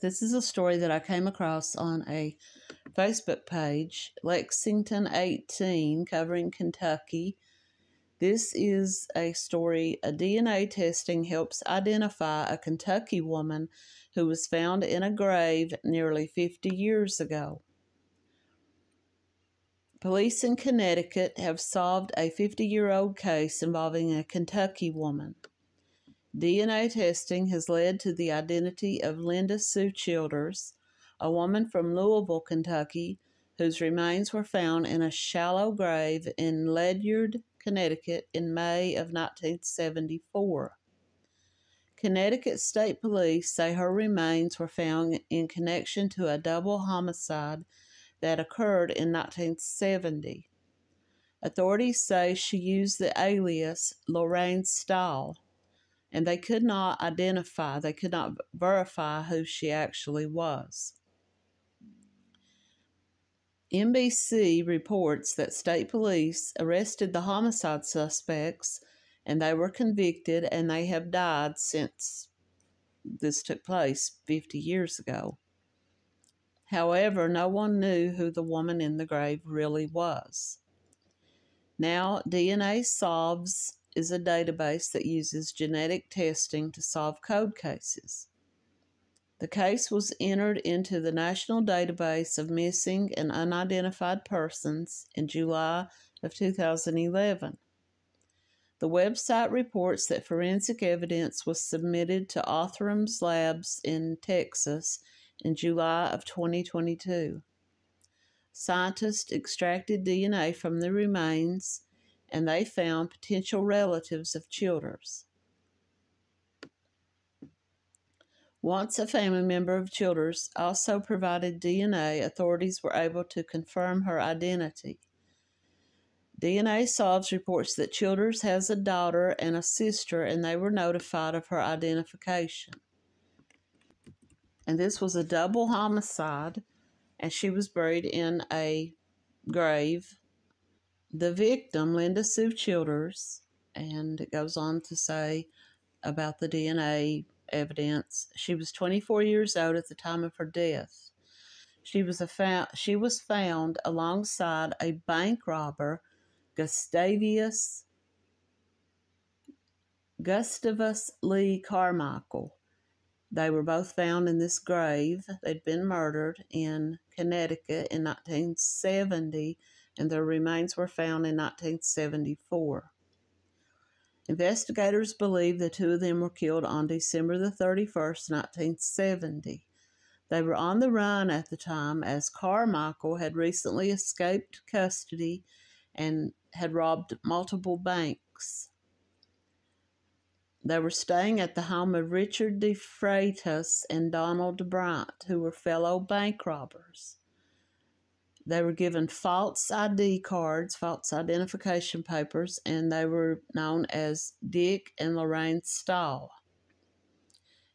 this is a story that I came across on a Facebook page, Lexington 18, covering Kentucky. This is a story, a DNA testing helps identify a Kentucky woman who was found in a grave nearly 50 years ago. Police in Connecticut have solved a 50-year-old case involving a Kentucky woman. DNA testing has led to the identity of Linda Sue Childers, a woman from Louisville, Kentucky, whose remains were found in a shallow grave in Ledyard, Connecticut in May of 1974. Connecticut State Police say her remains were found in connection to a double homicide that occurred in 1970. Authorities say she used the alias Lorraine Stahl, and they could not verify who she actually was. NBC reports that state police arrested the homicide suspects, and they were convicted, and they have died since this took place 50 years ago. However, no one knew who the woman in the grave really was. Now, DNA Solves is a database that uses genetic testing to solve cold cases. The case was entered into the National Database of Missing and Unidentified Persons in July of 2011. The website reports that forensic evidence was submitted to Otham's Labs in Texas in July of 2022. Scientists extracted DNA from the remains, and they found potential relatives of Childers. Once a family member of Childers also provided DNA, authorities were able to confirm her identity. DNA Solves reports that Childers has a daughter and a sister, and they were notified of her identification. And this was a double homicide, and she was buried in a grave. The victim, Linda Sue Childers, and it goes on to say about the DNA evidence, she was 24 years old at the time of her death. She was found alongside a bank robber, Gustavus Lee Carmichael. They were both found in this grave. They'd been murdered in Connecticut in 1970, and their remains were found in 1974. Investigators believe the two of them were killed on December the 31st, 1970. They were on the run at the time, as Carmichael had recently escaped custody and had robbed multiple banks. They were staying at the home of Richard DeFreitas and Donald Bryant, who were fellow bank robbers. They were given false ID cards, false identification papers, and they were known as Dick and Lorraine Stahl.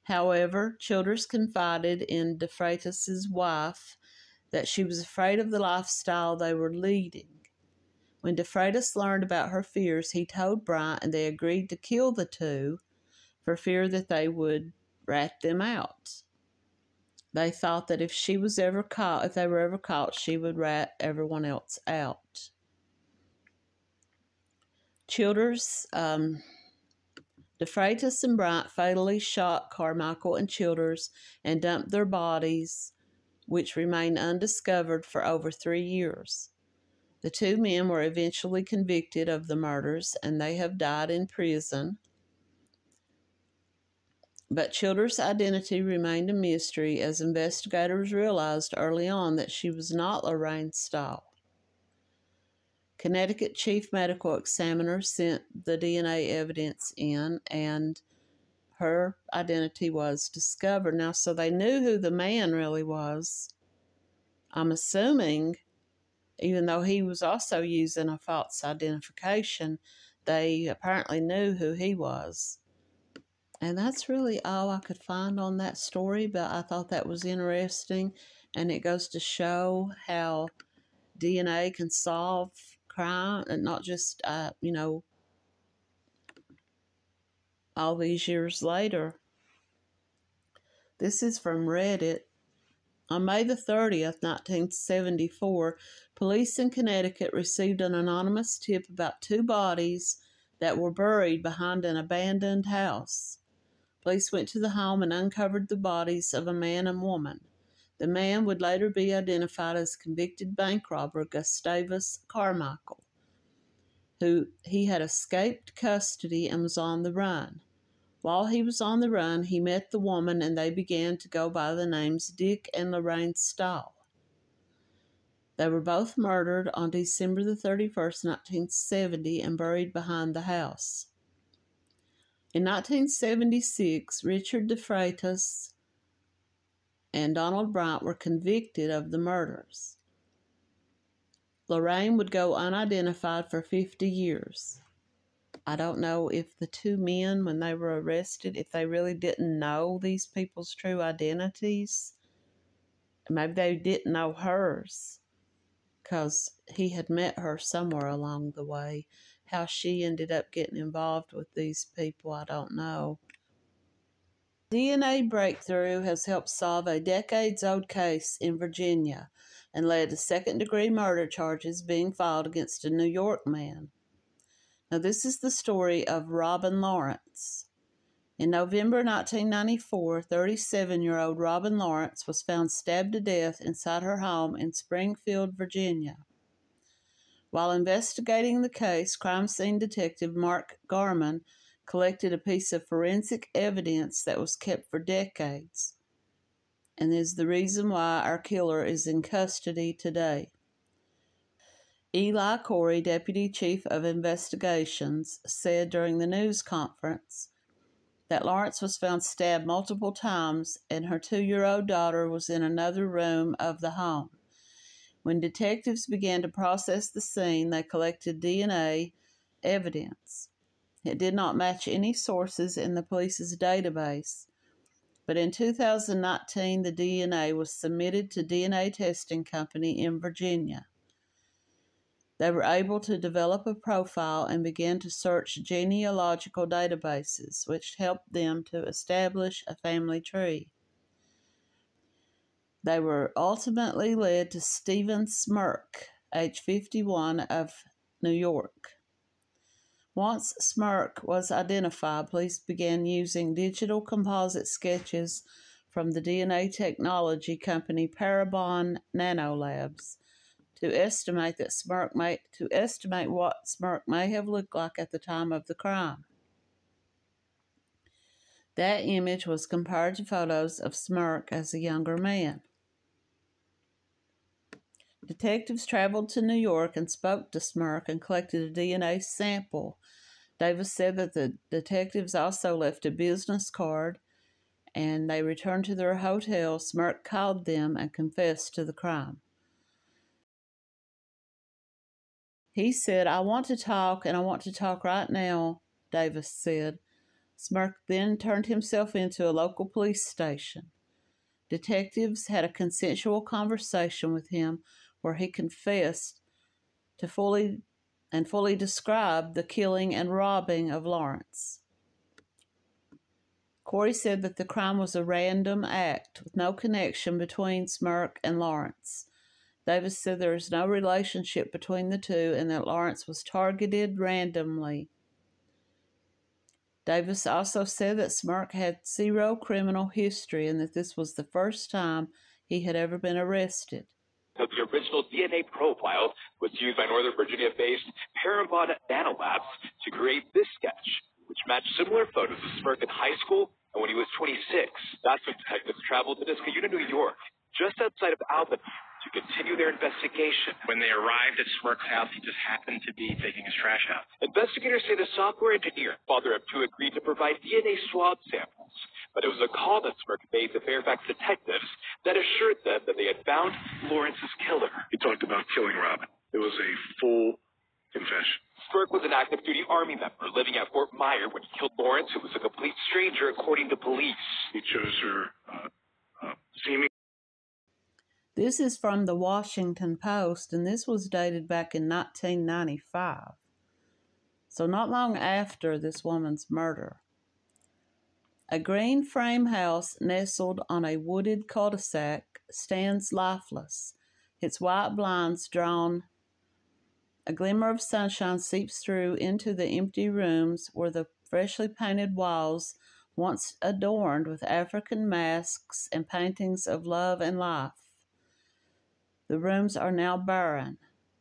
However, Childers confided in DeFreitas' wife that she was afraid of the lifestyle they were leading. When DeFreitas learned about her fears, he told Bryant, and they agreed to kill the two for fear that they would rat them out. They thought that if they were ever caught, she would rat everyone else out. Childers, DeFreitas and Bryant fatally shot Carmichael and Childers and dumped their bodies, which remained undiscovered for over 3 years. The two men were eventually convicted of the murders, and they have died in prison. But Childers' identity remained a mystery, as investigators realized early on that she was not Lorraine Stahl. Connecticut Chief Medical Examiner sent the DNA evidence in, and her identity was discovered. Now, so they knew who the man really was. I'm assuming, even though he was also using a false identification, they apparently knew who he was. And that's really all I could find on that story, but I thought that was interesting, and it goes to show how DNA can solve crime, and not just, all these years later. This is from Reddit. On May the 30th, 1974, police in Connecticut received an anonymous tip about two bodies that were buried behind an abandoned house. Police went to the home and uncovered the bodies of a man and woman. The man would later be identified as convicted bank robber Gustavus Carmichael, who he had escaped custody and was on the run. While he was on the run, he met the woman and they began to go by the names Dick and Lorraine Stahl. They were both murdered on December the 31st, 1970, and buried behind the house. In 1976, Richard DeFreitas and Donald Bryant were convicted of the murders. Lorraine would go unidentified for 50 years. I don't know if the two men, when they were arrested, if they really didn't know these people's true identities. Maybe they didn't know hers, because he had met her somewhere along the way. How she ended up getting involved with these people, I don't know. DNA breakthrough has helped solve a decades-old case in Virginia and led to second-degree murder charges being filed against a New York man. Now, this is the story of Robin Lawrence. In November 1994, 37-year-old Robin Lawrence was found stabbed to death inside her home in Springfield, Virginia. While investigating the case, crime scene detective Mark Garman collected a piece of forensic evidence that was kept for decades, and is the reason why our killer is in custody today. Eli Corey, Deputy Chief of Investigations, said during the news conference that Lawrence was found stabbed multiple times and her 2-year-old daughter was in another room of the home. When detectives began to process the scene, they collected DNA evidence. It did not match any sources in the police's database, but in 2019, the DNA was submitted to DNA testing company in Virginia. They were able to develop a profile and began to search genealogical databases, which helped them to establish a family tree. They were ultimately led to Stephen Smirk, age 51, of New York. Once Smirk was identified, police began using digital composite sketches from the DNA technology company Parabon Nanolabs to estimate what Smirk may have looked like at the time of the crime. That image was compared to photos of Smirk as a younger man. Detectives traveled to New York and spoke to Smirk and collected a DNA sample. Davis said that the detectives also left a business card, and they returned to their hotel. Smirk called them and confessed to the crime. He said, "I want to talk, and I want to talk right now," Davis said. Smirk then turned himself into a local police station. Detectives had a consensual conversation with him where he confessed to fully describe the killing and robbing of Lawrence. Corey said that the crime was a random act with no connection between Smirk and Lawrence. Davis said there is no relationship between the two and that Lawrence was targeted randomly. Davis also said that Smirk had zero criminal history and that this was the first time he had ever been arrested. So the original DNA profile was used by Northern Virginia-based Parabon Nanolabs to create this sketch, which matched similar photos of Smirk in high school and when he was 26. That's when detectives traveled to Niskayuna, New York, just outside of Albany, to continue their investigation. When they arrived at Smirk's house, he just happened to be taking his trash out. Investigators say the software engineer, father of two, agreed to provide DNA swab samples, but it was a call that Smirk made to Fairfax detectives that assured them that they had found Lawrence's killer. He talked about killing Robin. It was a full confession. Smirk was an active duty Army member living at Fort Myer when he killed Lawrence, who was a complete stranger, according to police. He chose her seeming. This is from the Washington Post, and this was dated back in 1995. So not long after this woman's murder. A green frame house nestled on a wooded cul-de-sac stands lifeless, its white blinds drawn. A glimmer of sunshine seeps through into the empty rooms where the freshly painted walls once adorned with African masks and paintings of love and life. The rooms are now barren.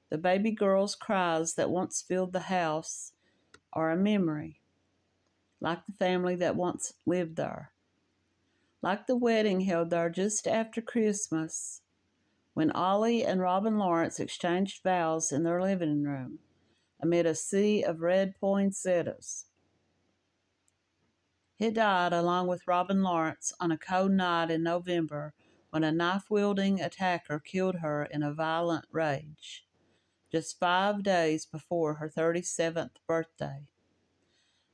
The baby girl's cries that once filled the house are a memory, like the family that once lived there. Like the wedding held there just after Christmas, when Ollie and Robin Lawrence exchanged vows in their living room, amid a sea of red poinsettias. It died along with Robin Lawrence on a cold night in November when a knife-wielding attacker killed her in a violent rage, just 5 days before her 37th birthday.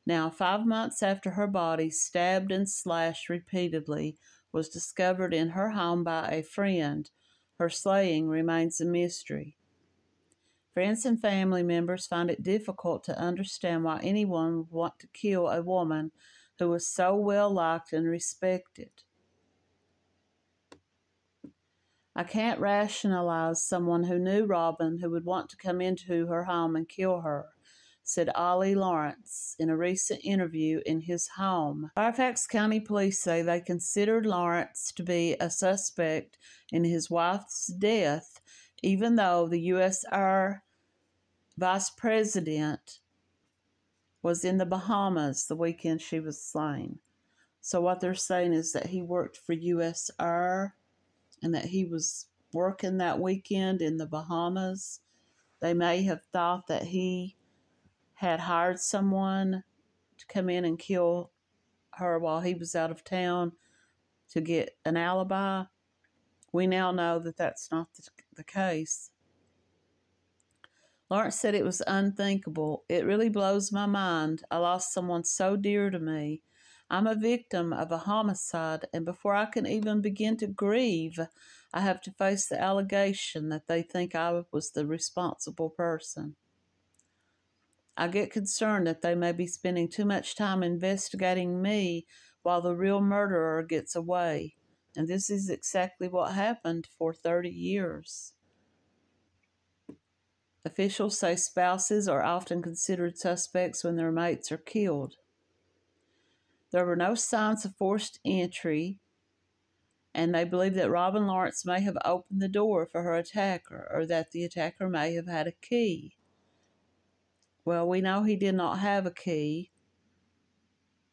Now, 5 months after her body, stabbed and slashed repeatedly, was discovered in her home by a friend, her slaying remains a mystery. Friends and family members find it difficult to understand why anyone would want to kill a woman who was so well liked and respected. I can't rationalize someone who knew Robin who would want to come into her home and kill her, said Ollie Lawrence in a recent interview in his home. Fairfax County Police say they considered Lawrence to be a suspect in his wife's death, even though the U.S. Air Vice President was in the Bahamas the weekend she was slain. So what they're saying is that he worked for U.S. Air and that he was working that weekend in the Bahamas. They may have thought that he had hired someone to come in and kill her while he was out of town to get an alibi. We now know that that's not the case. Lawrence said it was unthinkable. It really blows my mind. I lost someone so dear to me. I'm a victim of a homicide, and before I can even begin to grieve, I have to face the allegation that they think I was the responsible person. I get concerned that they may be spending too much time investigating me while the real murderer gets away, and this is exactly what happened for 30 years. Officials say spouses are often considered suspects when their mates are killed. There were no signs of forced entry, and they believe that Robin Lawrence may have opened the door for her attacker, or that the attacker may have had a key. Well, we know he did not have a key.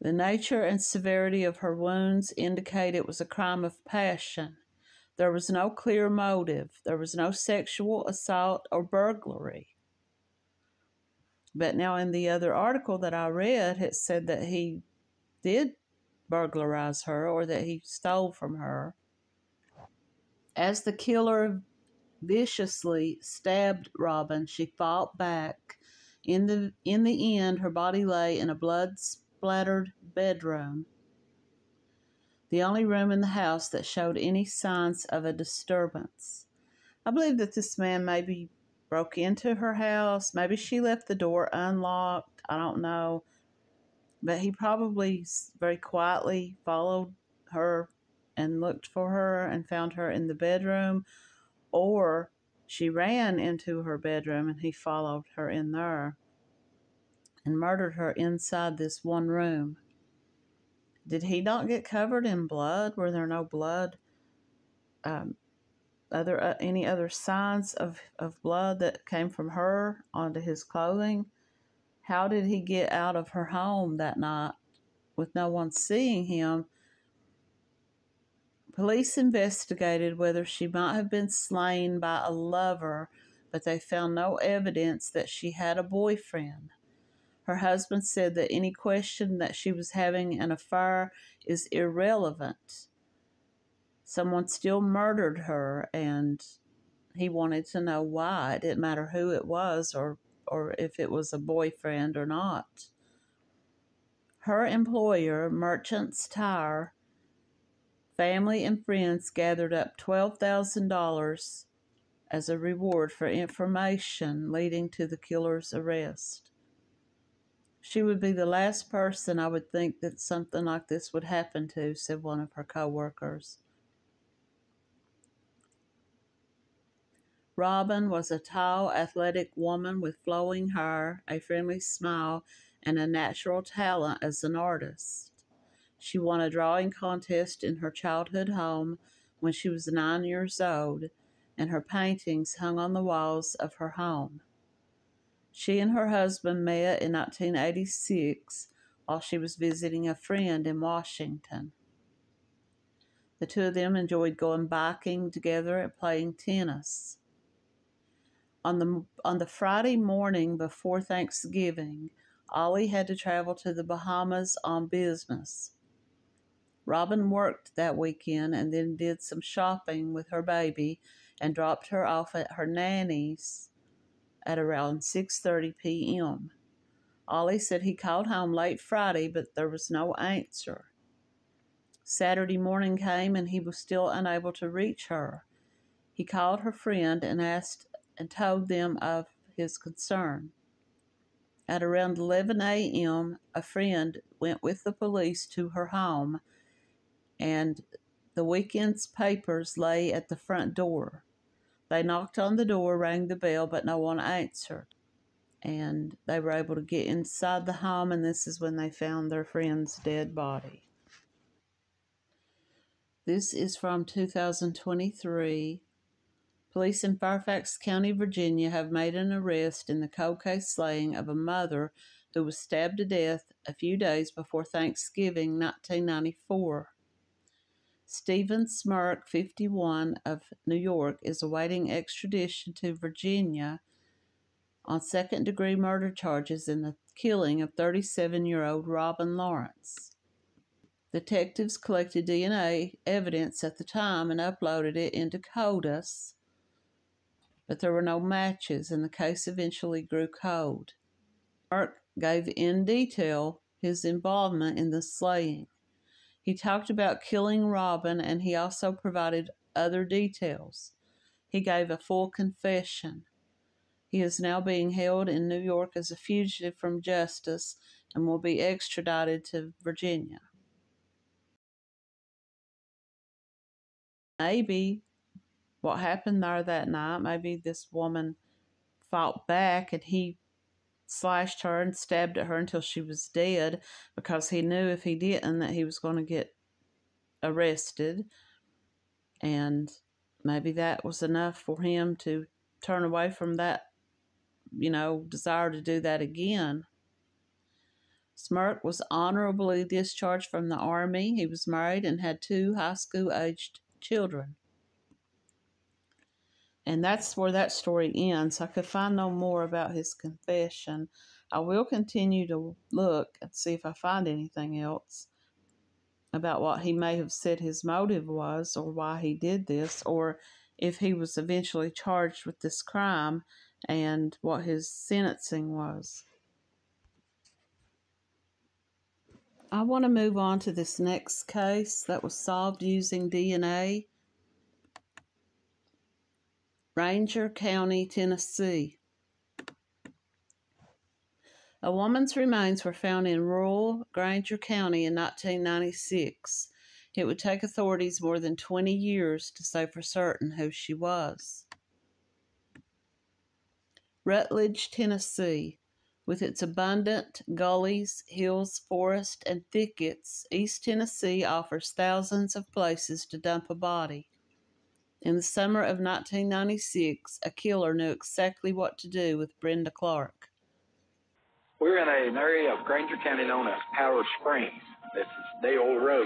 The nature and severity of her wounds indicate it was a crime of passion. There was no clear motive. There was no sexual assault or burglary. But now in the other article that I read, it said that he did burglarize her or that he stole from her. As the killer viciously stabbed Robin, she fought back. In the end, her body lay in a blood-splattered bedroom, the only room in the house that showed any signs of a disturbance. I believe that this man maybe broke into her house. Maybe she left the door unlocked. I don't know. But he probably very quietly followed her and looked for her and found her in the bedroom. Or she ran into her bedroom and he followed her in there and murdered her inside this one room. Did he not get covered in blood? Were there no blood? Any other signs of blood that came from her onto his clothing? How did he get out of her home that night with no one seeing him? Police investigated whether she might have been slain by a lover, but they found no evidence that she had a boyfriend. Her husband said that any question that she was having an affair is irrelevant. Someone still murdered her, and he wanted to know why. It didn't matter who it was or if it was a boyfriend or not. Her employer, Merchants Tire, family and friends gathered up $12,000 as a reward for information leading to the killer's arrest. She would be the last person I would think that something like this would happen to, said one of her co-workers. Robin was a tall, athletic woman with flowing hair, a friendly smile, and a natural talent as an artist. She won a drawing contest in her childhood home when she was 9 years old, and her paintings hung on the walls of her home. She and her husband met in 1986 while she was visiting a friend in Washington. The two of them enjoyed going biking together and playing tennis. On the Friday morning before Thanksgiving, Ollie had to travel to the Bahamas on business. Robin worked that weekend and then did some shopping with her baby and dropped her off at her nanny's at around 6:30 p.m. Ollie said he called home late Friday, but there was no answer. Saturday morning came and he was still unable to reach her. He called her friend and told them of his concern. At around 11 a.m., a friend went with the police to her home, and the weekend's papers lay at the front door. They knocked on the door, rang the bell, but no one answered. And they were able to get inside the home, and this is when they found their friend's dead body. This is from 2023. Police in Fairfax County, Virginia have made an arrest in the cold case slaying of a mother who was stabbed to death a few days before Thanksgiving 1994. Stephen Smirk, 51, of New York, is awaiting extradition to Virginia on second-degree murder charges in the killing of 37-year-old Robin Lawrence. Detectives collected DNA evidence at the time and uploaded it into CODIS, but there were no matches, and the case eventually grew cold. Smirk gave in detail his involvement in the slaying. He talked about killing Robin, and he also provided other details. He gave a full confession. He is now being held in New York as a fugitive from justice and will be extradited to Virginia. Maybe what happened there that night, maybe this woman fought back and he slashed her and stabbed at her until she was dead, because he knew if he didn't that he was going to get arrested. And maybe that was enough for him to turn away from that, desire to do that again. Smirk was honorably discharged from the Army. He was married and had 2 high school-aged children. And that's where that story ends. I could find no more about his confession. I will continue to look and see if I find anything else about what he may have said his motive was, or why he did this, or if he was eventually charged with this crime and what his sentencing was. I want to move on to this next case that was solved using DNA. Granger County, Tennessee. A woman's remains were found in rural Granger County in 1996. It would take authorities more than 20 years to say for certain who she was. Rutledge, Tennessee. With its abundant gullies, hills, forests, and thickets, East Tennessee offers thousands of places to dump a body. In the summer of 1996, a killer knew exactly what to do with Brenda Clark. We're in an area of Granger County known as Powder Springs. This is the old road.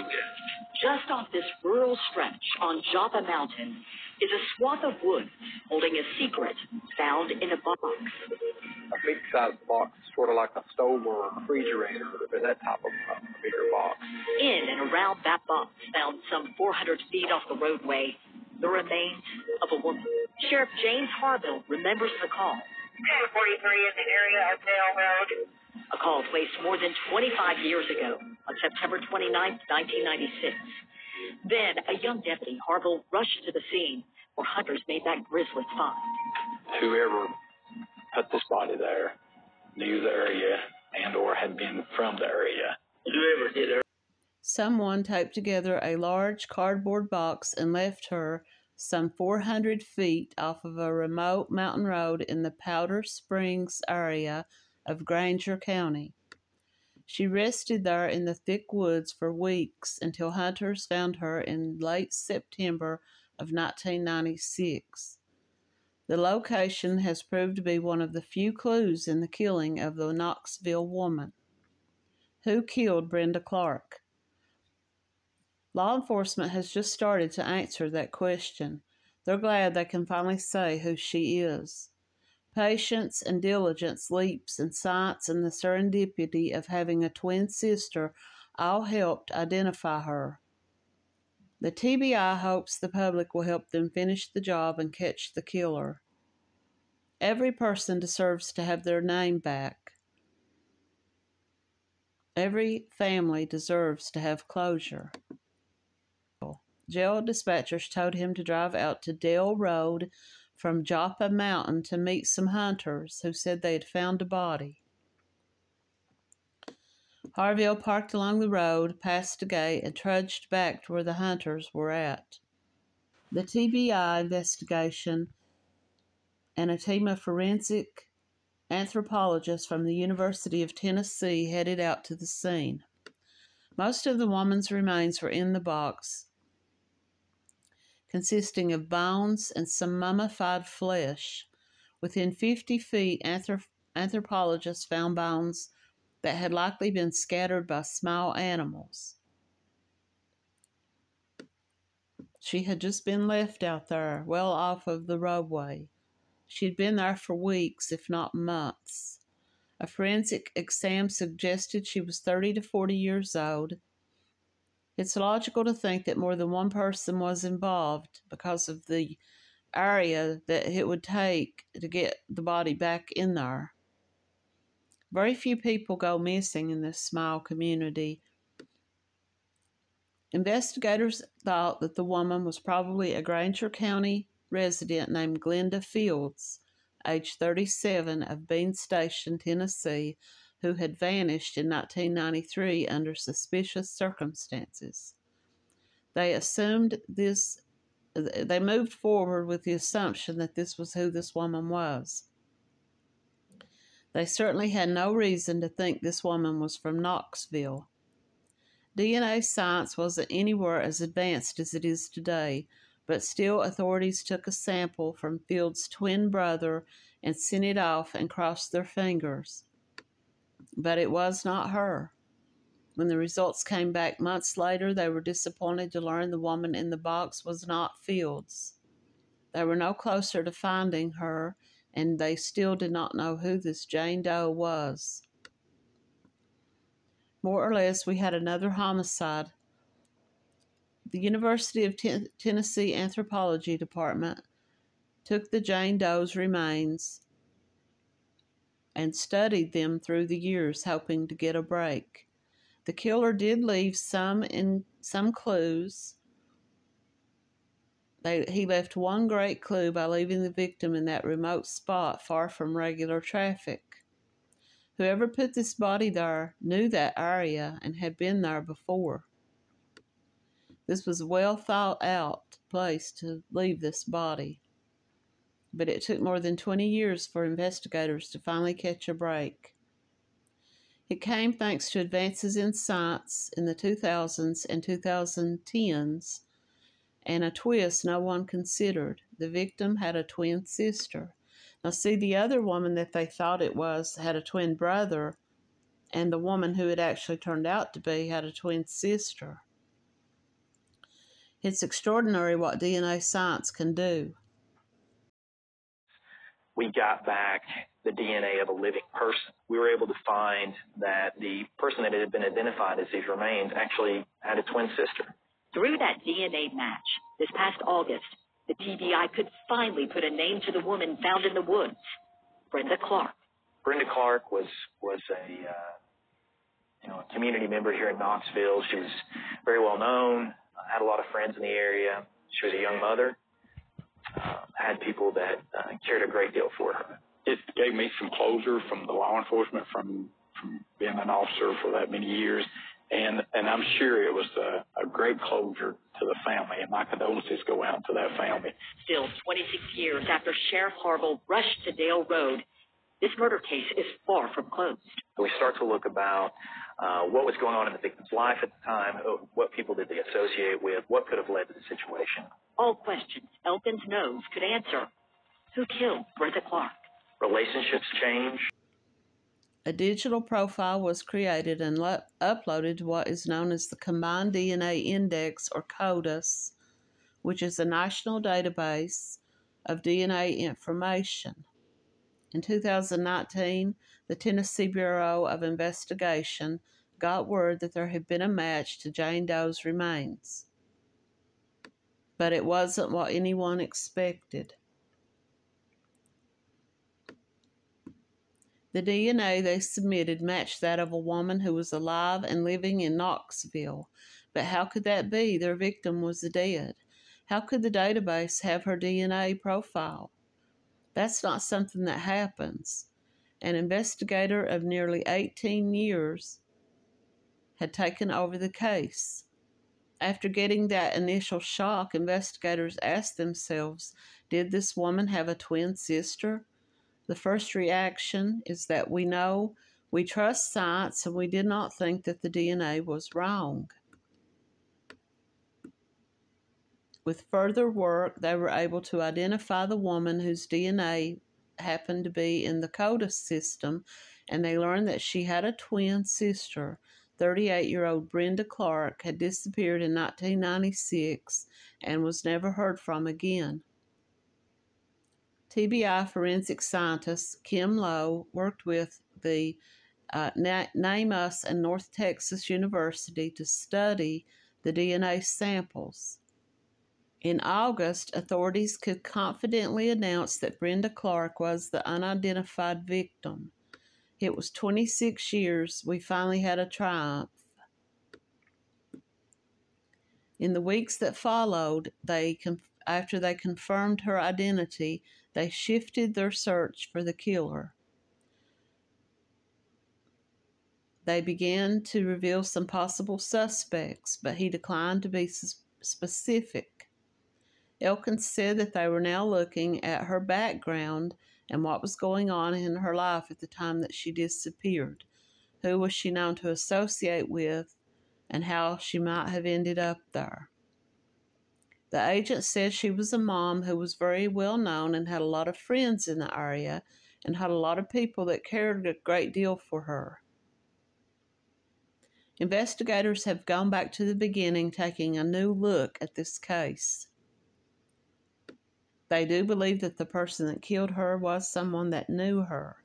Just off this rural stretch on Joppa Mountain is a swath of wood holding a secret found in a box. A big-sized box, sort of like a stove or a refrigerator, or that type of a bigger box. In and around that box, found some 400 feet off the roadway, the remains of a woman. Sheriff James Harville remembers the call. 1043 in the area of Dale Road. A call placed more than 25 years ago, on September 29, 1996. Then, a young deputy, Harville, rushed to the scene where hunters made that grisly find. Whoever put this body there knew the area and or had haven't been from the area. Whoever did her. Someone taped together a large cardboard box and left her some 400 feet off of a remote mountain road in the Powder Springs area of Granger County. She rested there in the thick woods for weeks until hunters found her in late September of 1996. The location has proved to be one of the few clues in the killing of the Knoxville woman. Who killed Brenda Clark? Law enforcement has just started to answer that question. They're glad they can finally say who she is. Patience and diligence, leaps in science, and the serendipity of having a twin sister all helped identify her. The TBI hopes the public will help them finish the job and catch the killer. Every person deserves to have their name back. Every family deserves to have closure. Jail dispatchers told him to drive out to Dale Road from Joppa Mountain to meet some hunters who said they had found a body. Harville parked along the road, passed a gate, and trudged back to where the hunters were at. The TBI investigation and a team of forensic anthropologists from the University of Tennessee headed out to the scene. Most of the woman's remains were in the box, consisting of bones and some mummified flesh. Within 50 feet, anthropologists found bones that had likely been scattered by small animals. She had just been left out there, well off of the roadway. She'd been there for weeks, if not months. A forensic exam suggested she was 30 to 40 years old. It's logical to think that more than one person was involved because of the area that it would take to get the body back in there. Very few people go missing in this small community. Investigators thought that the woman was probably a Granger County resident named Glenda Fields, age 37, of Bean Station, Tennessee, who had vanished in 1993 under suspicious circumstances. They moved forward with the assumption that this was who this woman was. They certainly had no reason to think this woman was from Knoxville. DNA science wasn't anywhere as advanced as it is today, but still authorities took a sample from Fields' twin brother and sent it off and crossed their fingers. But it was not her. When the results came back months later, they were disappointed to learn the woman in the box was not Fields. They were no closer to finding her, and they still did not know who this Jane Doe was. More or less, we had another homicide. The University of Tennessee Anthropology Department took the Jane Doe's remains and studied them through the years, hoping to get a break. The killer did leave some clues. He left one great clue by leaving the victim in that remote spot far from regular traffic. Whoever put this body there knew that area and had been there before. This was a well thought out place to leave this body. But it took more than 20 years for investigators to finally catch a break. It came thanks to advances in science in the 2000s and 2010s, and a twist no one considered. The victim had a twin sister. Now see, the other woman that they thought it was had a twin brother, and the woman who it actually turned out to be had a twin sister. It's extraordinary what DNA science can do. We got back the DNA of a living person. We were able to find that the person that had been identified as these remains actually had a twin sister. Through that DNA match, this past August, the TBI could finally put a name to the woman found in the woods, Brenda Clark. Brenda Clark was a community member here in Knoxville. She was very well known, had a lot of friends in the area. She was a young mother. Had people that cared a great deal for her. It gave me some closure from the law enforcement, from from being an officer for that many years. And I'm sure it was a great closure to the family, and my condolences go out to that family. Still, 26 years after Sheriff Harville rushed to Dale Road, this murder case is far from closed. We start to look about what was going on in the victim's life at the time, what people did they associate with, what could have led to the situation. All questions Elkins knows could answer. Who killed Brenda Clark? Relationships change. A digital profile was created and uploaded to what is known as the Combined DNA Index, or CODIS, which is a national database of DNA information. In 2019, the Tennessee Bureau of Investigation got word that there had been a match to Jane Doe's remains. But it wasn't what anyone expected. The DNA they submitted matched that of a woman who was alive and living in Knoxville. But how could that be? Their victim was dead. How could the database have her DNA profile? That's not something that happens. An investigator of nearly 18 years had taken over the case. After getting that initial shock, investigators asked themselves, did this woman have a twin sister? The first reaction is that we know we trust science and we did not think that the DNA was wrong. With further work, they were able to identify the woman whose DNA happened to be in the CODIS system, and they learned that she had a twin sister. 38-year-old Brenda Clark had disappeared in 1996 and was never heard from again. TBI forensic scientist Kim Lowe worked with the NamUs and North Texas University to study the DNA samples. In August, authorities could confidently announce that Brenda Clark was the unidentified victim. It was 26 years. We finally had a triumph. In the weeks that followed, after they confirmed her identity, they shifted their search for the killer. They began to reveal some possible suspects, but he declined to be specific. Elkins said that they were now looking at her background and what was going on in her life at the time that she disappeared. Who was she known to associate with, and how she might have ended up there. The agent said she was a mom who was very well known and had a lot of friends in the area and had a lot of people that cared a great deal for her. Investigators have gone back to the beginning, taking a new look at this case. They do believe that the person that killed her was someone that knew her.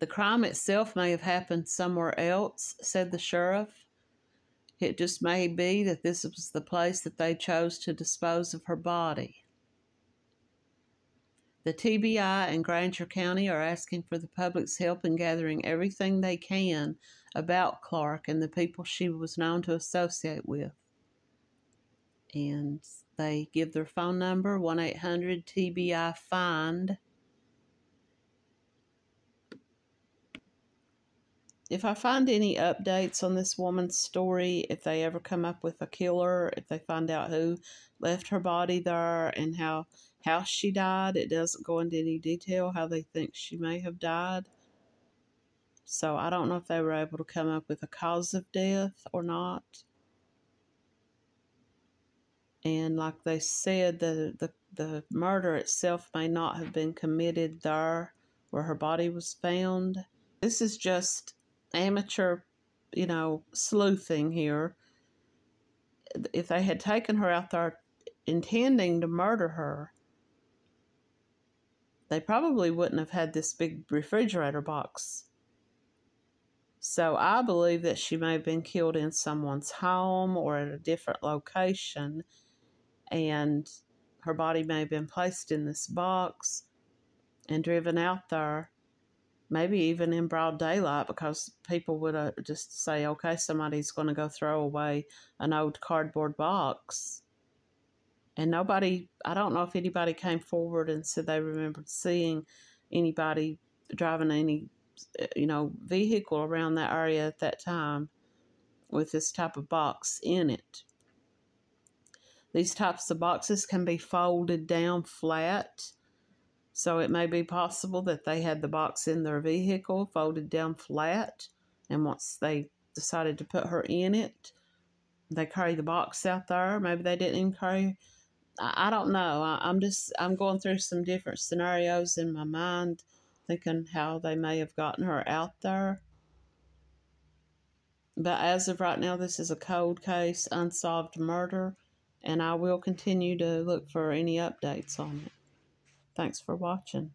The crime itself may have happened somewhere else, said the sheriff. It just may be that this was the place that they chose to dispose of her body. The TBI and Granger County are asking for the public's help in gathering everything they can about Clark and the people she was known to associate with. And they give their phone number, 1-800-TBI-FIND. If I find any updates on this woman's story, if they ever come up with a killer, if they find out who left her body there and how she died, it doesn't go into any detail how they think she may have died. So I don't know if they were able to come up with a cause of death or not. And like they said, the murder itself may not have been committed there where her body was found. This is just amateur, sleuthing here. If they had taken her out there intending to murder her, they probably wouldn't have had this big refrigerator box. So I believe that she may have been killed in someone's home or at a different location, and her body may have been placed in this box and driven out there, maybe even in broad daylight, because people would just say, okay, somebody's going to go throw away an old cardboard box. And I don't know if anybody came forward and said they remembered seeing anybody driving any, vehicle around that area at that time with this type of box in it. These types of boxes can be folded down flat, so it may be possible that they had the box in their vehicle folded down flat, and once they decided to put her in it, they carry the box out there. Maybe they didn't even carry. I don't know. I'm going through some different scenarios in my mind, thinking how they may have gotten her out there. But as of right now, this is a cold case, unsolved murder, and I will continue to look for any updates on it. Thanks for watching.